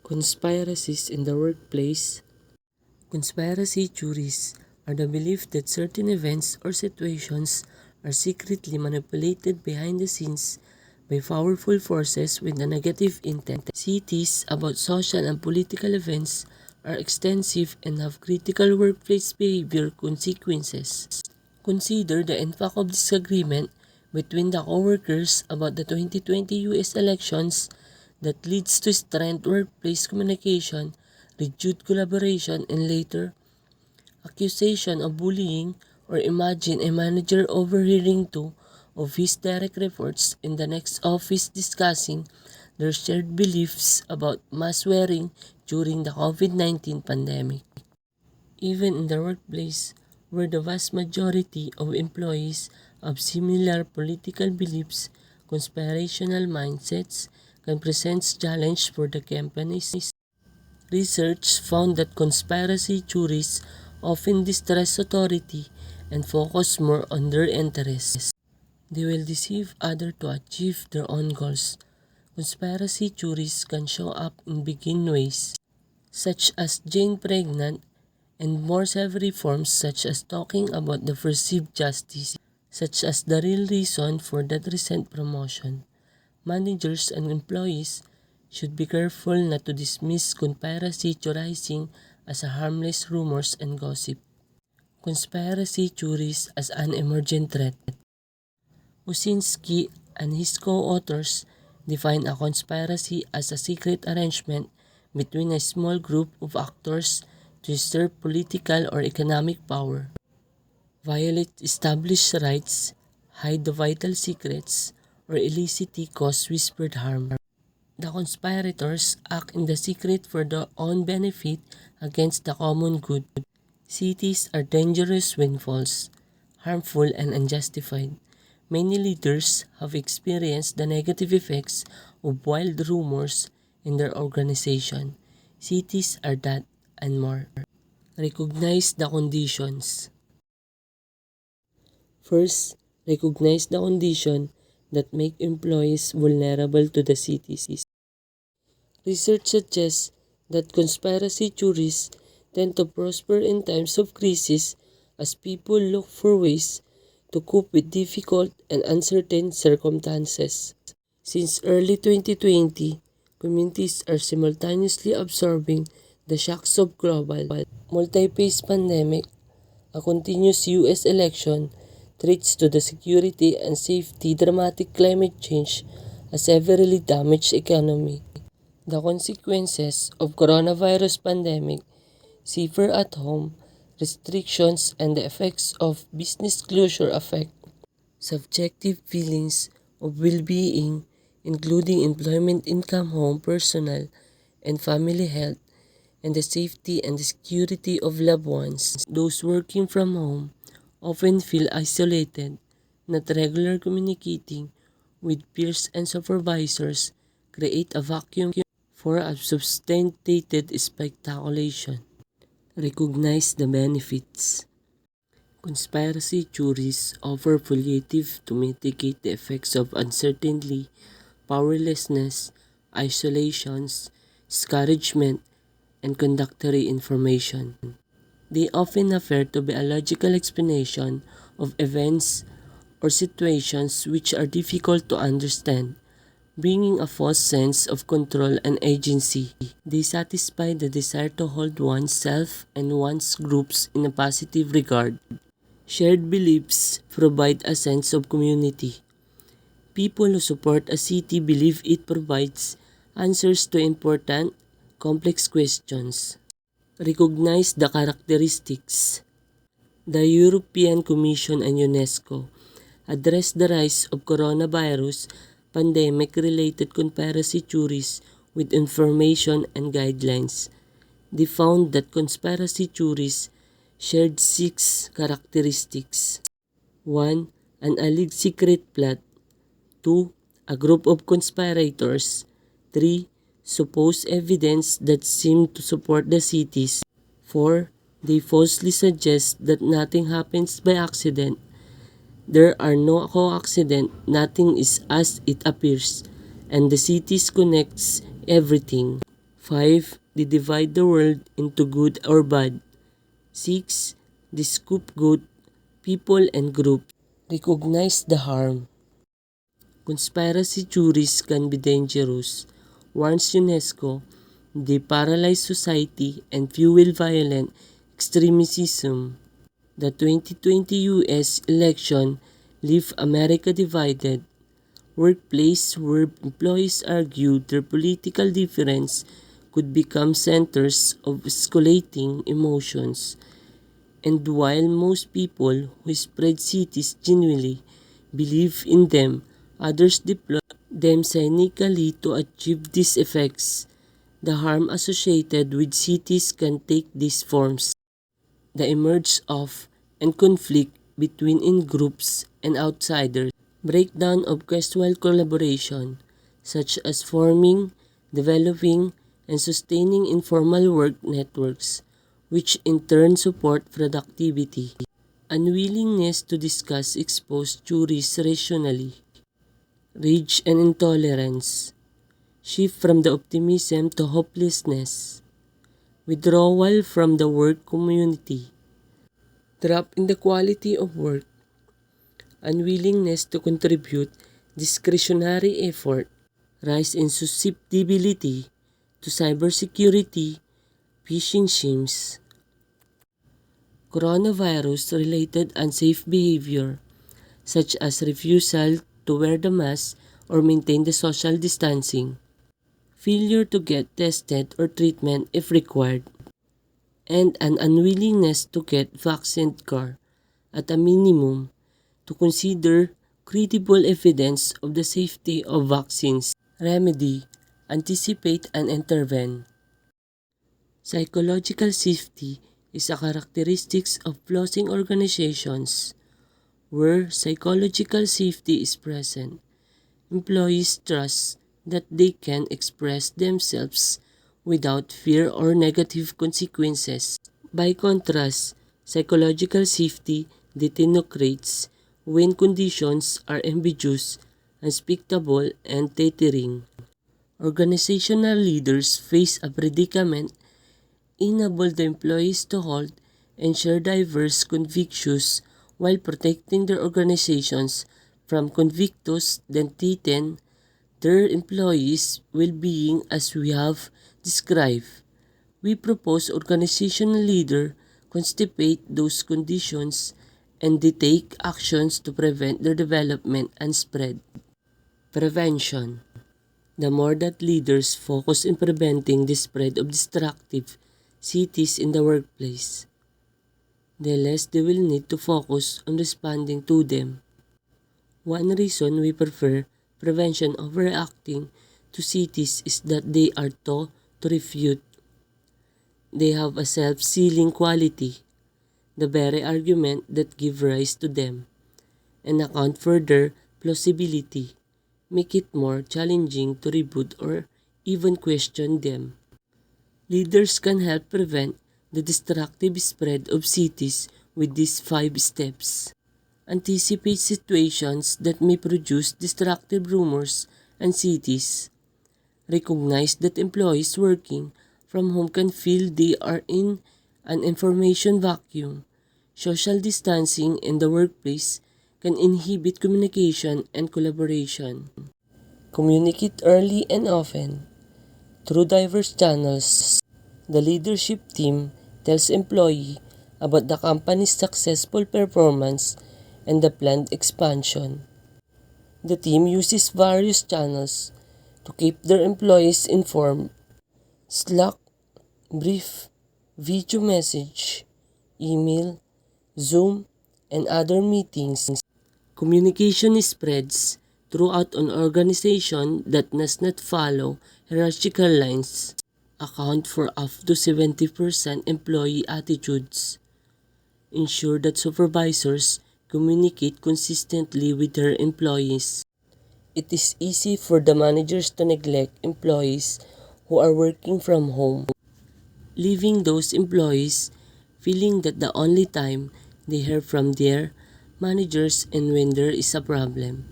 Conspiracies in the workplace. Conspiracy theories are the belief that certain events or situations are secretly manipulated behind the scenes by powerful forces with a negative intent. Theories about social and political events are extensive and have critical workplace behavior consequences. Consider the impact of disagreement between the co-workers about the 2020 US elections that leads to strained workplace communication, reduced collaboration, and later accusation of bullying, or imagine a manager overhearing two of his direct reports in the next office discussing their shared beliefs about mask wearing during the COVID-19 pandemic. Even in the workplace, where the vast majority of employees have similar political beliefs, conspirational mindsets can present challenges for the companies. Research found that conspiracy theories often distrust authority and focus more on their interests. They will deceive others to achieve their own goals. Conspiracy theories can show up in big ways, such as Jane pregnant, and more severe forms such as talking about the perceived justice, such as the real reason for that recent promotion. Managers and employees should be careful not to dismiss conspiracy theorizing as a harmless rumors and gossip. Conspiracy theories as an emergent threat. Usinski and his co-authors define a conspiracy as a secret arrangement between a small group of actors to usurp political or economic power, violate established rights, hide the vital secrets, or illicitly cause whispered harm. The conspirators act in the secret for their own benefit against the common good. Cities are dangerous when false, harmful, and unjustified. Many leaders have experienced the negative effects of wild rumors in their organization. Cities are that and more. Recognize the conditions. First, recognize the condition that make employees vulnerable to the cities. Research suggests that conspiracy theories tend to prosper in times of crisis as people look for ways to cope with difficult and uncertain circumstances. Since early 2020, communities are simultaneously absorbing the shocks of global, multi-phase pandemic, a continuous US election, threats to the security and safety, dramatic climate change, a severely damaged economy. The consequences of coronavirus pandemic, safer at home, restrictions, and the effects of business closure affect subjective feelings of well-being, including employment, income, home, personal, and family health, and the safety and the security of loved ones. Those working from home often feel isolated, not regular communicating with peers and supervisors create a vacuum for a substantiated speculation. Recognize the benefits. Conspiracy theories offer palliative to mitigate the effects of uncertainty, powerlessness, isolations, discouragement, and contradictory information. They often appear to be a logical explanation of events or situations which are difficult to understand, bringing a false sense of control and agency. They satisfy the desire to hold oneself and one's groups in a positive regard. Shared beliefs provide a sense of community. People who support a city believe it provides answers to important, complex questions. Recognize the characteristics. The European Commission and UNESCO addressed the rise of coronavirus pandemic-related conspiracy theories with information and guidelines. They found that conspiracy theories shared 6 characteristics. 1. An alleged secret plot. 2. A group of conspirators. 3. Supposed evidence that seemed to support the cities. 4. They falsely suggest that nothing happens by accident. There are no co-accident, nothing is as it appears, and the cities connects everything. 5. They divide the world into good or bad. 6. They scapegoat people and groups. Recognize the harm. Conspiracy theories can be dangerous, warns UNESCO. They paralyze society and fuel violent extremism. The 2020 U.S. election left America divided. Workplaces where employees argue their political difference could become centers of escalating emotions. And while most people who spread cities genuinely believe in them, others deploy them cynically to achieve these effects. The harm associated with cities can take these forms. The emerge of and conflict between in-groups and outsiders. Breakdown of casual collaboration, such as forming, developing, and sustaining informal work networks, which in turn support productivity. Unwillingness to discuss exposed theories rationally. Rage and intolerance. Shift from the optimism to hopelessness. Withdrawal from the work community. Drop in the quality of work. Unwillingness to contribute discretionary effort. Rise in susceptibility to cybersecurity, phishing schemes. Coronavirus-related unsafe behavior, such as refusal to wear the mask or maintain the social distancing. Failure to get tested or treatment if required. And an unwillingness to get vaccine care, at a minimum, to consider credible evidence of the safety of vaccines. Remedy: anticipate and intervene. Psychological safety is a characteristic of flourishing organizations where psychological safety is present. Employees trust that they can express themselves without fear or negative consequences. By contrast, psychological safety deteriorates when conditions are ambiguous, unpredictable, and teetering. Organizational leaders face a predicament: enable the employees to hold and share diverse convictions while protecting their organizations from convictus that threaten their employees' well-being as we have described. We propose organizational leaders contemplate those conditions and they take actions to prevent their development and spread. Prevention. The more that leaders focus on preventing the spread of destructive cities in the workplace, the less they will need to focus on responding to them. One reason we prefer prevention over reacting to cities is that they are taught to refute. They have a self-sealing quality, the very argument that give rise to them, and account for their plausibility, make it more challenging to reboot or even question them. Leaders can help prevent the destructive spread of cities with these 5 steps. Anticipate situations that may produce destructive rumors and cities. Recognize that employees working from home can feel they are in an information vacuum. Social distancing in the workplace can inhibit communication and collaboration. Communicate early and often. Through diverse channels, the leadership team tells employees about the company's successful performance and the planned expansion. The team uses various channels to keep their employees informed: Slack, brief, video message, email, Zoom, and other meetings. Communication spreads throughout an organization that does not follow hierarchical lines. Account for up to 70% employee attitudes. Ensure that supervisors communicate consistently with their employees. It is easy for the managers to neglect employees who are working from home, leaving those employees feeling that the only time they hear from their managers and when there is a problem.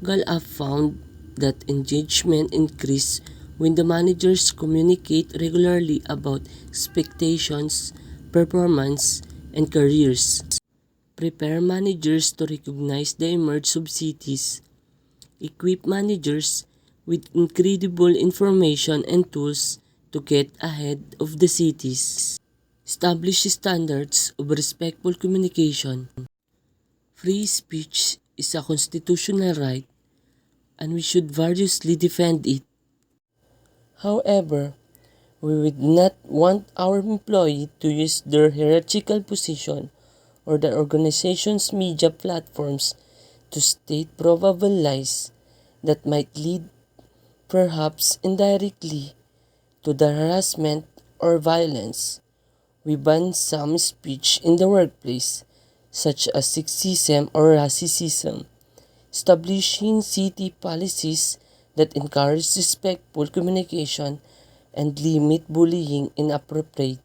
Gallup found that engagement increased When the managers communicate regularly about expectations, performance, and careers. Prepare managers to recognize the emerge of cities. Equip managers with incredible information and tools to get ahead of the cities. Establish standards of respectful communication. Free speech is a constitutional right and we should vigorously defend it. However, we would not want our employee to use their hierarchical position or the organization's media platforms to state probable lies that might lead, perhaps indirectly, to the harassment or violence. We ban some speech in the workplace, such as sexism or racism, establishing city policies that encourage respectful communication and limit bullying and inappropriate